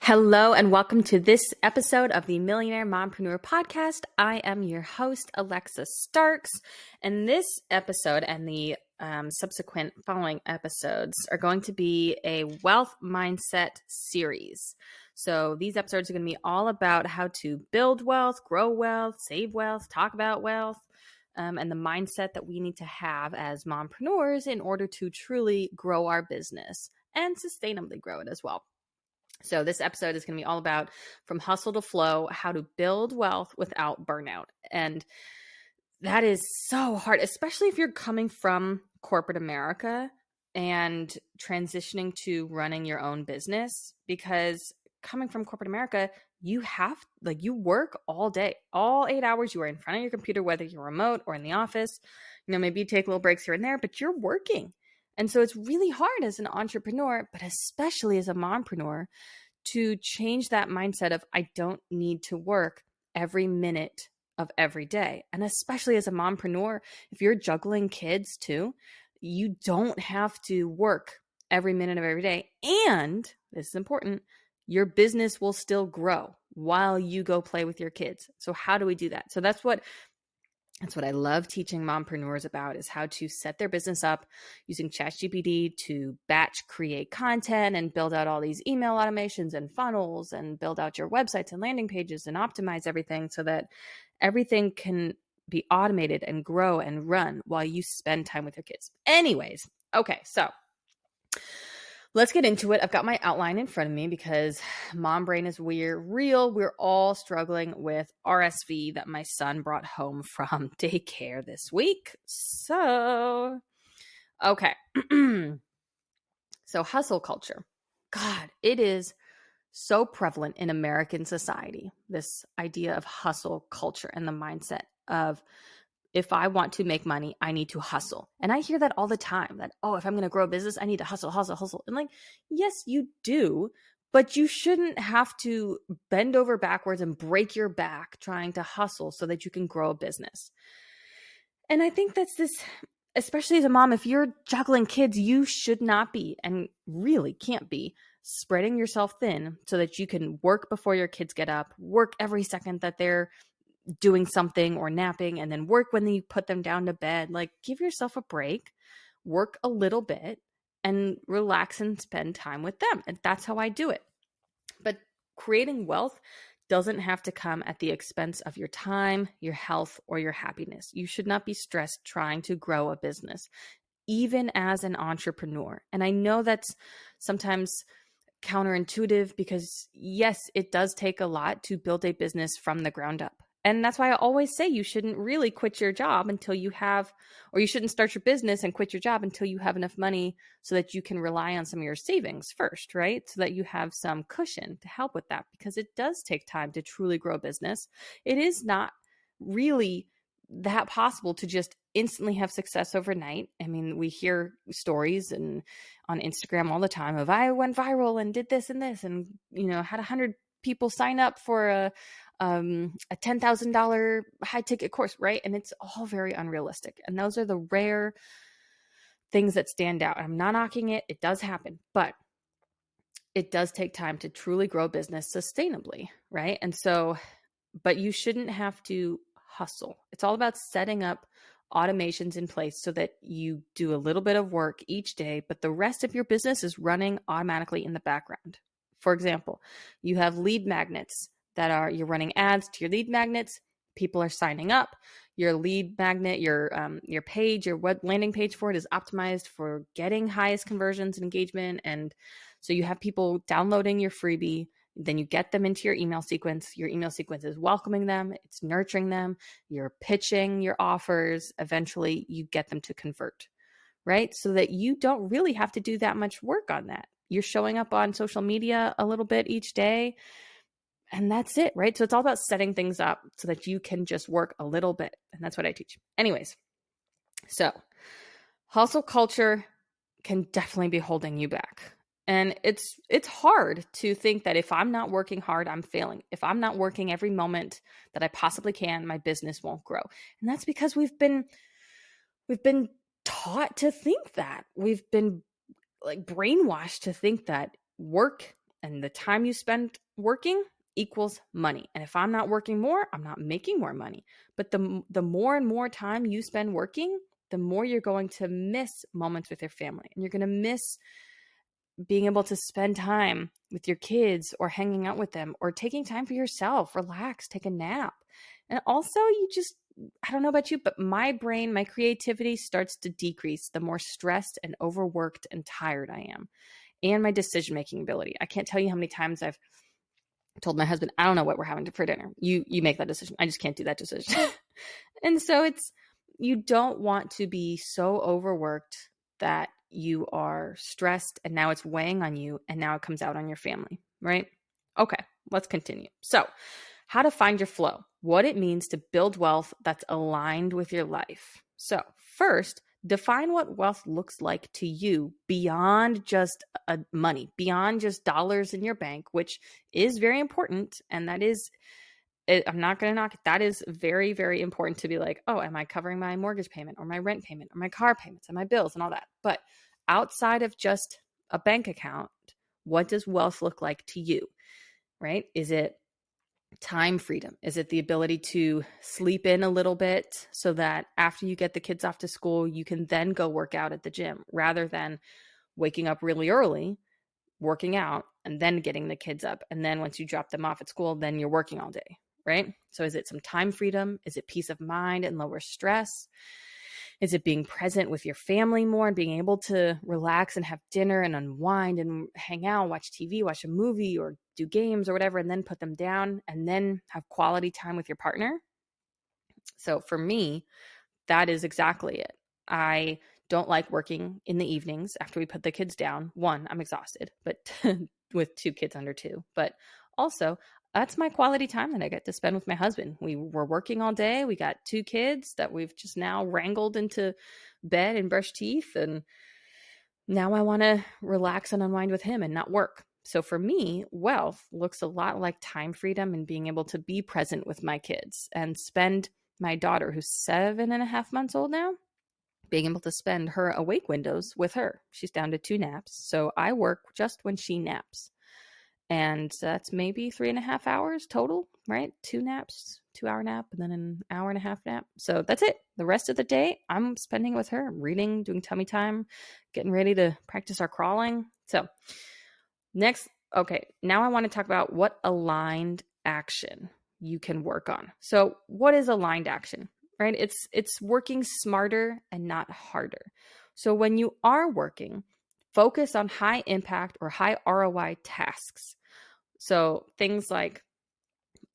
Hello and welcome to this episode of the Millionaire Mompreneur podcast. I am your host, Alexa Starks, and this episode and the subsequent following episodes are going to be a wealth mindset series. So these episodes are going to be all about how to build wealth, grow wealth, save wealth, talk about wealth, and the mindset that we need to have as mompreneurs in order to truly grow our business and sustainably grow it as well. So this episode is going to be all about from hustle to flow, how to build wealth without burnout. And that is so hard, especially if you're coming from corporate America and transitioning to running your own business, because coming from corporate America, you work all day, all 8 hours. You are in front of your computer, whether you're remote or in the office. Maybe you take little breaks here and there, but you're working. And so it's really hard as an entrepreneur, but especially as a mompreneur, to change that mindset of I don't need to work every minute of every day. And especially as a mompreneur, if you're juggling kids too, you don't have to work every minute of every day. And this is important, your business will still grow while you go play with your kids. So how do we do that? So that's what I love teaching mompreneurs about, is how to set their business up using ChatGPT to batch create content and build out all these email automations and funnels and build out your websites and landing pages and optimize everything so that everything can be automated and grow and run while you spend time with your kids. Anyways, okay, so let's get into it. I've got my outline in front of me because mom brain is real. We're all struggling with RSV that my son brought home from daycare this week. So, okay. So hustle culture. God, it is so prevalent in American society, this idea of hustle culture and the mindset of, if I want to make money, I need to hustle. And I hear that all the time, that, if I'm going to grow a business, I need to hustle. And like, yes, you do, but you shouldn't have to bend over backwards and break your back trying to hustle so that you can grow a business. And I think that's this, especially as a mom, if you're juggling kids, you should not be, and really can't be, spreading yourself thin so that you can work before your kids get up, work every second that they're doing something or napping, and then work when you put them down to bed. Like, give yourself a break, work a little bit, and relax and spend time with them. And that's how I do it. But creating wealth doesn't have to come at the expense of your time, your health, or your happiness. You should not be stressed trying to grow a business, even as an entrepreneur. And I know that's sometimes counterintuitive because, yes, it does take a lot to build a business from the ground up. And that's why I always say you shouldn't really quit your job until you have, or you shouldn't start your business and quit your job until you have enough money so that you can rely on some of your savings first, right? So that you have some cushion to help with that, because it does take time to truly grow a business. It is not really that possible to just instantly have success overnight. I mean, we hear stories and on Instagram all the time of, I went viral and did this and this, and had 100 people sign up for a $10,000 high ticket course, right? And it's all very unrealistic. And those are the rare things that stand out. I'm not knocking it. It does happen, but it does take time to truly grow business sustainably, right? And so, but you shouldn't have to hustle. It's all about setting up automations in place so that you do a little bit of work each day, but the rest of your business is running automatically in the background. For example, you have lead magnets you're running ads to your lead magnets. People are signing up. Your lead magnet, your page, your web landing page for it is optimized for getting highest conversions and engagement. And so you have people downloading your freebie. Then you get them into your email sequence. Your email sequence is welcoming them. It's nurturing them. You're pitching your offers. Eventually, you get them to convert, right? So that you don't really have to do that much work on that. You're showing up on social media a little bit each day, and that's it, right? So it's all about setting things up so that you can just work a little bit. And that's what I teach. Anyways, so hustle culture can definitely be holding you back. And it's hard to think that if I'm not working hard, I'm failing. If I'm not working every moment that I possibly can, my business won't grow. And that's because we've been taught to think that. We've been like brainwashed to think that work And the time you spend working equals money. And if I'm not working more, I'm not making more money. But the more and more time you spend working, the more you're going to miss moments with your family. And you're going to miss being able to spend time with your kids or hanging out with them or taking time for yourself, relax, take a nap. And also I don't know about you, but my brain, my creativity starts to decrease the more stressed and overworked and tired I am. And my decision-making ability. I can't tell you how many times I've told my husband, I don't know what we're having for dinner. You make that decision. I just can't do that decision. And so you don't want to be so overworked that you are stressed and now it's weighing on you and now it comes out on your family, right? Okay, let's continue. So, how to find your flow, what it means to build wealth that's aligned with your life. So, first, define what wealth looks like to you beyond just money, beyond just dollars in your bank, which is very important. And that is, I'm not going to knock it. That is very, very important to be like, oh, am I covering my mortgage payment or my rent payment or my car payments and my bills and all that? But outside of just a bank account, what does wealth look like to you, right? Is it time freedom? Is it the ability to sleep in a little bit so that after you get the kids off to school, you can then go work out at the gym rather than waking up really early, working out, and then getting the kids up? And then once you drop them off at school, then you're working all day, right? So is it some time freedom? Is it peace of mind and lower stress? Is it being present with your family more and being able to relax and have dinner and unwind and hang out, watch TV, watch a movie or do games or whatever, and then put them down and then have quality time with your partner? So for me, that is exactly it. I don't like working in the evenings after we put the kids down. One, I'm exhausted, but with 2 kids under 2. But also, that's my quality time that I get to spend with my husband. We were working all day. We got 2 kids that we've just now wrangled into bed and brush teeth. And now I want to relax and unwind with him and not work. So for me, wealth looks a lot like time freedom and being able to be present with my kids and spend my daughter, who's 7.5 months old now, being able to spend her awake windows with her. She's down to 2 naps. So I work just when she naps. And that's maybe 3.5 hours total, right? 2 naps, 2-hour nap, and then an hour-and-a-half nap. So that's it. The rest of the day, I'm spending with her, reading, doing tummy time, getting ready to practice our crawling. So next, okay, now I want to talk about what aligned action you can work on. So what is aligned action, right? It's working smarter and not harder. So when you are working, focus on high impact or high ROI tasks. So things like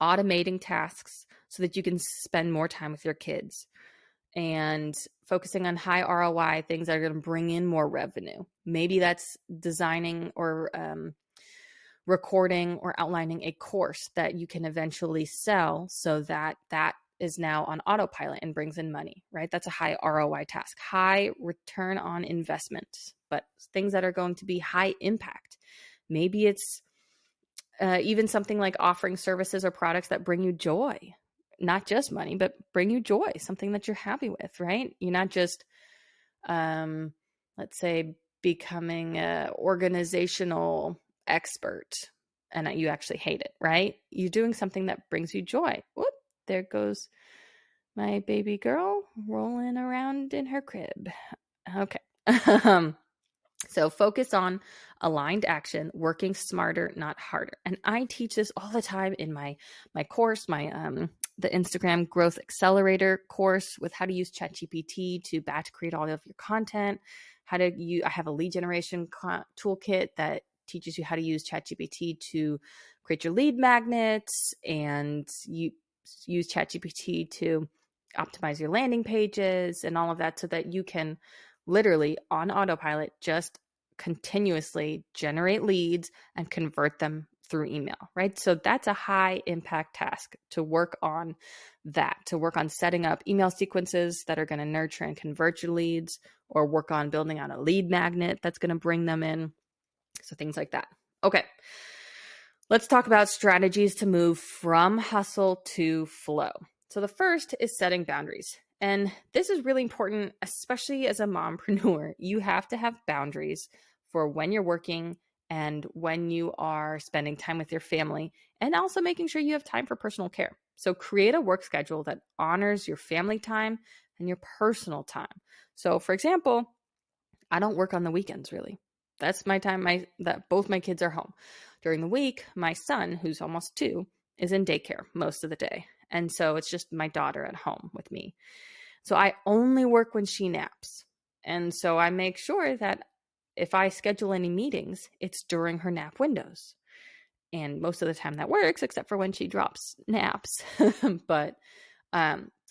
automating tasks so that you can spend more time with your kids, and focusing on high ROI things that are going to bring in more revenue. Maybe that's designing or recording or outlining a course that you can eventually sell so that that is now on autopilot and brings in money, right? That's a high ROI task, high return on investment, but things that are going to be high impact. Maybe it's even something like offering services or products that bring you joy, not just money, but bring you joy, something that you're happy with, right? You're not just, let's say, becoming an organizational expert and you actually hate it, right? You're doing something that brings you joy. Whoop, there goes my baby girl rolling around in her crib. Okay. So focus on aligned action, working smarter, not harder. And I teach this all the time in my course, the Instagram Growth Accelerator course with how to use ChatGPT to batch create all of your content. I have a lead generation toolkit that teaches you how to use ChatGPT to create your lead magnets, and you use ChatGPT to optimize your landing pages and all of that so that you can literally on autopilot just continuously generate leads and convert them through email, right? So that's a high impact task to work on setting up email sequences that are going to nurture and convert your leads, or work on building out a lead magnet that's going to bring them in. So things like that. Okay. Let's talk about strategies to move from hustle to flow. So the first is setting boundaries. And this is really important, especially as a mompreneur. You have to have boundaries for when you're working and when you are spending time with your family, and also making sure you have time for personal care. So create a work schedule that honors your family time and your personal time. So for example, I don't work on the weekends really. That's my time that both my kids are home. During the week, my son, who's almost 2, is in daycare most of the day. And so it's just my daughter at home with me. So I only work when she naps. And so I make sure that if I schedule any meetings, it's during her nap windows. And most of the time that works, except for when she drops naps. But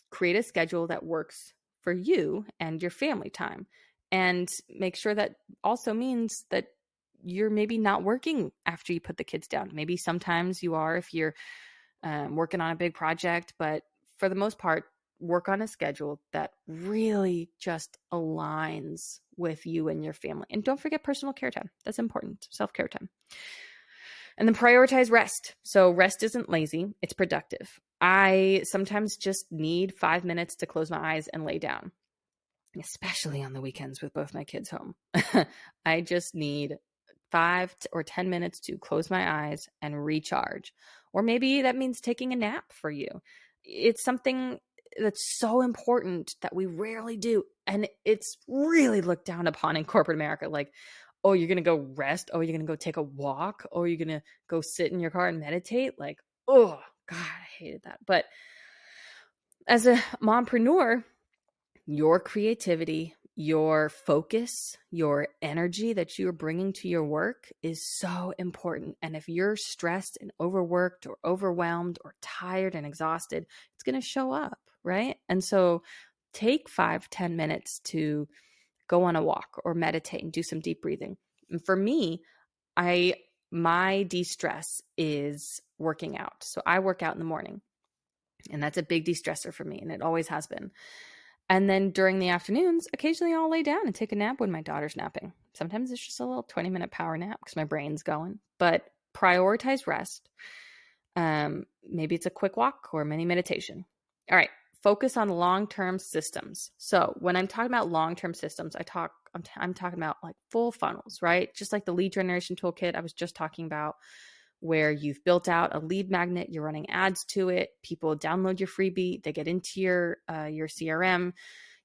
create a schedule that works for you and your family time. And make sure that also means that you're maybe not working after you put the kids down. Maybe sometimes you are if you're working on a big project, but for the most part, work on a schedule that really just aligns with you and your family. And don't forget personal care time. That's important. Self-care time. And then prioritize rest. So rest isn't lazy, it's productive. I sometimes just need 5 minutes to close my eyes and lay down, especially on the weekends with both my kids home. I just need 5 or 10 minutes to close my eyes and recharge. Or maybe that means taking a nap for you. It's something that's so important that we rarely do. And it's really looked down upon in corporate America. Like, oh, you're going to go rest? Oh, you're going to go take a walk? Oh, you're going to go sit in your car and meditate? Like, oh, God, I hated that. But as a mompreneur, your creativity, your focus, your energy that you're bringing to your work is so important. And if you're stressed and overworked or overwhelmed or tired and exhausted, it's going to show up, right? And so take 5-10 minutes to go on a walk or meditate and do some deep breathing. And for me, my de-stress is working out. So I work out in the morning, and that's a big de-stressor for me, and it always has been. And then during the afternoons, occasionally I'll lay down and take a nap when my daughter's napping. Sometimes it's just a little 20-minute power nap because my brain's going. But prioritize rest. Maybe it's a quick walk or a mini meditation. All right. Focus on long-term systems. So when I'm talking about long-term systems, I'm talking about like full funnels, right? Just like the lead generation toolkit I was just talking about, where you've built out a lead magnet, you're running ads to it, people download your freebie, they get into your CRM,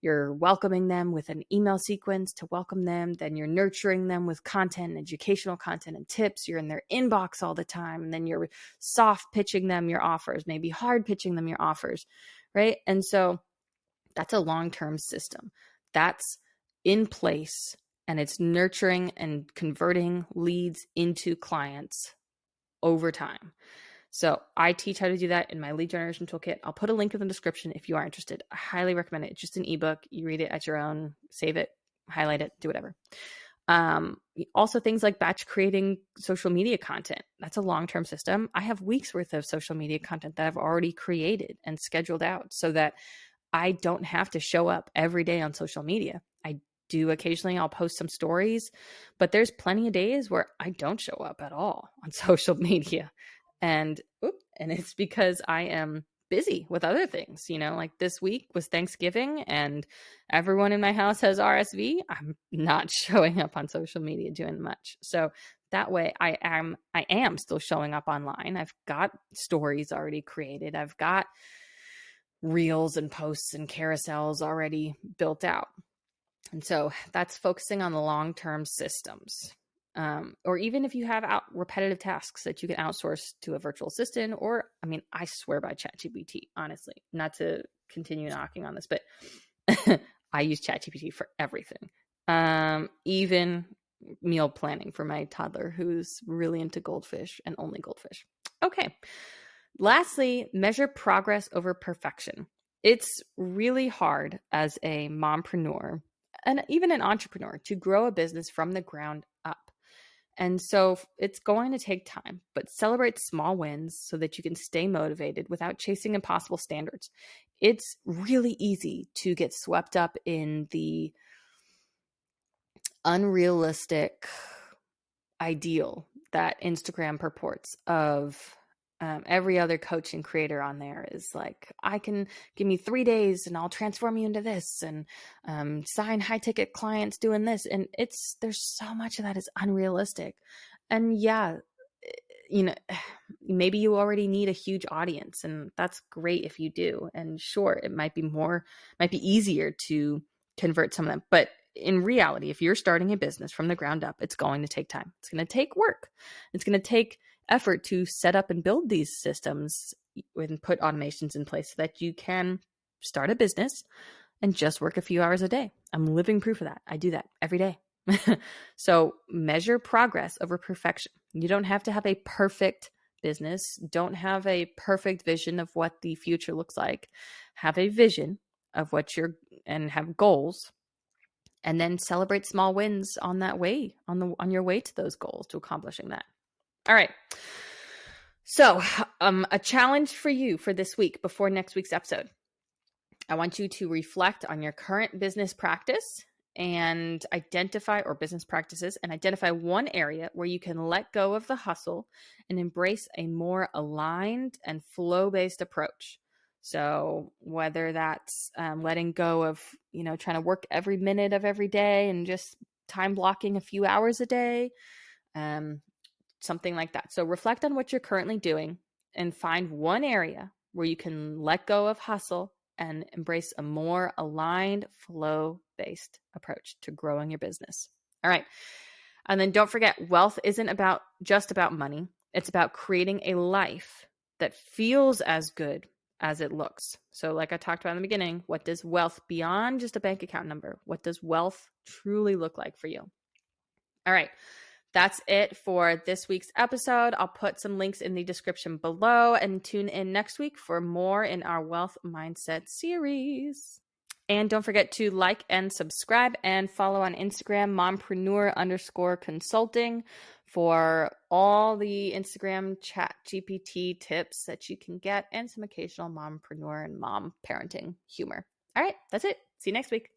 you're welcoming them with an email sequence to welcome them, then you're nurturing them with content, educational content and tips, you're in their inbox all the time, and then you're soft pitching them your offers, maybe hard pitching them your offers, right? And so that's a long-term system that's in place, and it's nurturing and converting leads into clients over time. So I teach how to do that in my lead generation toolkit. I'll put a link in the description if you are interested. I highly recommend it. It's just an ebook. You read it at your own, save it, highlight it, do whatever. Also things like batch creating social media content. That's a long-term system. I have weeks worth of social media content that I've already created and scheduled out so that I don't have to show up every day on social media. I do occasionally, I'll post some stories, but there's plenty of days where I don't show up at all on social media. And it's because I am busy with other things, like this week was Thanksgiving and everyone in my house has RSV. I'm not showing up on social media doing much. So that way I am still showing up online. I've got stories already created. I've got reels and posts and carousels already built out. And so that's focusing on the long-term systems. Or even if you have repetitive tasks that you can outsource to a virtual assistant, or, I swear by ChatGPT, honestly, not to continue knocking on this, but I use ChatGPT for everything. Even meal planning for my toddler who's really into goldfish and only goldfish. Okay. Lastly, measure progress over perfection. It's really hard as a mompreneur and even an entrepreneur to grow a business from the ground up. And so it's going to take time, but celebrate small wins so that you can stay motivated without chasing impossible standards. It's really easy to get swept up in the unrealistic ideal that Instagram purports of. Every other coach and creator on there is like, I can give me 3 days and I'll transform you into this, and sign high ticket clients doing this. And there's so much of that is unrealistic. And yeah, you know, maybe you already need a huge audience, and that's great if you do. And sure, it might be easier to convert some of them. But in reality, if you're starting a business from the ground up, it's going to take time. It's going to take work. It's going to take effort to set up and build these systems and put automations in place so that you can start a business and just work a few hours a day. I'm living proof of that. I do that every day. So measure progress over perfection. You don't have to have a perfect business. Don't have a perfect vision of what the future looks like. Have a vision of and have goals, and then celebrate small wins on that way, on your way to those goals, to accomplishing that. All right. So, a challenge for you for this week before next week's episode. I want you to reflect on your current business practice and identify one area where you can let go of the hustle and embrace a more aligned and flow-based approach. So whether that's letting go of, trying to work every minute of every day and just time blocking a few hours a day, something like that. So reflect on what you're currently doing and find one area where you can let go of hustle and embrace a more aligned, flow-based approach to growing your business. All right. And then don't forget, wealth isn't just about money. It's about creating a life that feels as good as it looks. So like I talked about in the beginning, what does wealth beyond just a bank account number? What does wealth truly look like for you? All right. That's it for this week's episode. I'll put some links in the description below, and tune in next week for more in our Wealth Mindset series. And don't forget to like and subscribe and follow on Instagram, mompreneur_consulting, for all the Instagram chat GPT tips that you can get and some occasional mompreneur and mom parenting humor. All right, that's it. See you next week.